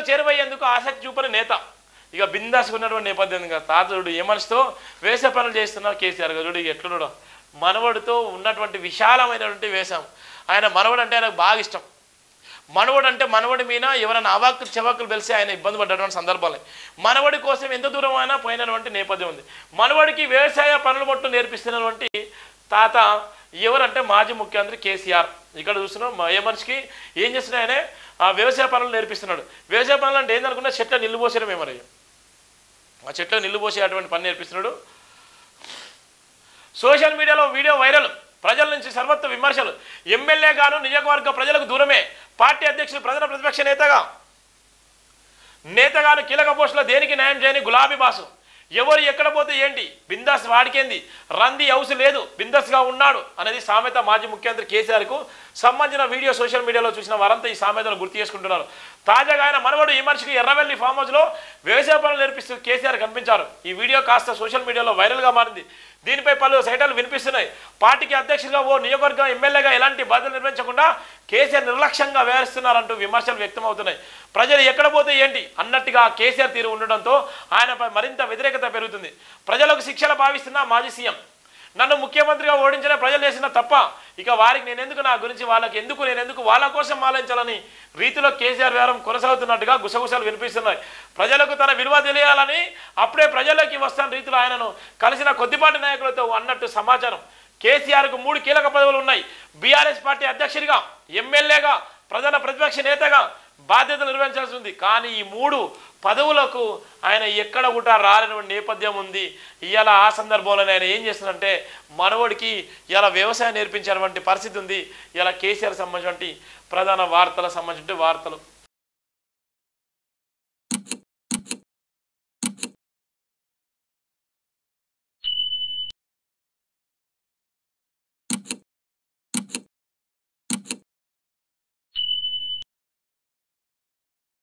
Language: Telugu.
ప్రజలకు చేరువయ్యేందుకు ఆసక్తి చూపని నేత. ఇక బిందాస్గా ఉన్నటువంటి నేపథ్యం కదా తాతడు ఏ మనసుతో వేసే పనులు చేస్తున్నారు కేసీఆర్ గారు. చూడు ఎట్లున్నాడో మనవడితో ఉన్నటువంటి విశాలమైనటువంటి వేషం. ఆయన మనవడు అంటే ఆయనకు బాగా ఇష్టం. మనవడు అంటే మనవడి మీద ఎవరైనా అవాక్కులు చెవాకులు తెలిసి ఆయన ఇబ్బంది పడ్డటువంటి సందర్భాలు మనవడి కోసం ఎంత దూరం అయినా పోయినటువంటి నేపథ్యం ఉంది. మనవడికి వ్యవసాయ పనులు మొత్తం నేర్పిస్తున్నటువంటి తాత ఎవరంటే మాజీ ముఖ్యమంత్రి కేసీఆర్. ఇక్కడ చూస్తున్నాం ఏ మనిషికి ఏం చేస్తున్నాయనే ఆ వ్యవసాయ పనులు నేర్పిస్తున్నాడు. వ్యవసాయ పనులు అంటే ఏందనుకున్నా చెట్ల నిల్లు పోసేయడమే. మరి ఆ చెట్ల నిల్లు పోసేటువంటి పని నేర్పిస్తున్నాడు. సోషల్ మీడియాలో వీడియో వైరల్, ప్రజల నుంచి సర్వత్వ విమర్శలు. ఎమ్మెల్యే గాను నియోజకవర్గ ప్రజలకు దూరమే, పార్టీ అధ్యక్షులు ప్రధాన ప్రతిపక్ష నేతగాను కీలక పోస్టులో దేనికి న్యాయం చేయని గులాబీ బాసు. ఎవరు ఎక్కడ పోతే ఏంటి, బిందాస్ వాడికేంది, రంది హౌస్ లేదు, బిందాస్గా ఉన్నాడు అనేది సామెత. మాజీ ముఖ్యమంత్రి కేసీఆర్కు సంబంధించిన వీడియో సోషల్ మీడియాలో చూసిన వారంతా ఈ సామెతను గుర్తు చేసుకుంటున్నారు. తాజాగా ఆయన మనవడు ఈ మనిషికి ఎర్రవెల్లి ఫామ్ హౌస్లో వ్యవసాయ పనులు నేర్పిస్తూ కేసీఆర్ కనిపించారు. ఈ వీడియో కాస్త సోషల్ మీడియాలో వైరల్గా మారింది. దీనిపై పలు సైటాలు వినిపిస్తున్నాయి. పార్టీకి అధ్యక్షుడిగా ఓ నియోజకవర్గం ఎమ్మెల్యేగా ఎలాంటి బాధ్యతలు నిర్వహించకుండా కేసీఆర్ నిర్లక్ష్యంగా వ్యవహరిస్తున్నారంటూ విమర్శలు వ్యక్తమవుతున్నాయి. ప్రజలు ఎక్కడ పోతే ఏంటి అన్నట్టుగా కేసీఆర్ తీరు ఉండడంతో ఆయనపై మరింత వ్యతిరేకత పెరుగుతుంది. ప్రజలకు శిక్షలు భావిస్తున్న మాజీ సీఎం, నన్ను ముఖ్యమంత్రిగా ఓడించిన ప్రజలు చేసిన తప్ప, ఇక వారికి నేనెందుకు, నా గురించి వాళ్ళకి ఎందుకు, నేనెందుకు వాళ్ళ కోసం ఆలోచించాలని రీతిలో కేసీఆర్ వ్యవహారం కొనసాగుతున్నట్టుగా గుసగుసలు వినిపిస్తున్నాయి. ప్రజలకు తన విలువ తెలియాలని అప్పుడే ప్రజల్లోకి వస్తున్న రీతిలో ఆయనను కలిసిన కొద్దిపాటి నాయకులతో అన్నట్టు సమాచారం. కేసీఆర్కు 3 కీలక పదవులు ఉన్నాయి. బీఆర్ఎస్ పార్టీ అధ్యక్షుడిగా, ఎమ్మెల్యేగా, ప్రధాన ప్రతిపక్ష నేతగా బాధ్యతలు నిర్వహించాల్సి ఉంది. కానీ ఈ 3 పదవులకు ఆయన ఎక్కడ కూడా రాలేని నేపథ్యం ఉంది. ఇవాళ ఆ సందర్భంలో ఆయన ఏం చేస్తున్నారంటే మనవడికి ఇలా వ్యవసాయం నేర్పించేటువంటి పరిస్థితి ఉంది. ఇలా కేసీఆర్ సంబంధించిన ప్రధాన వార్తలకు సంబంధించిన వార్తలు.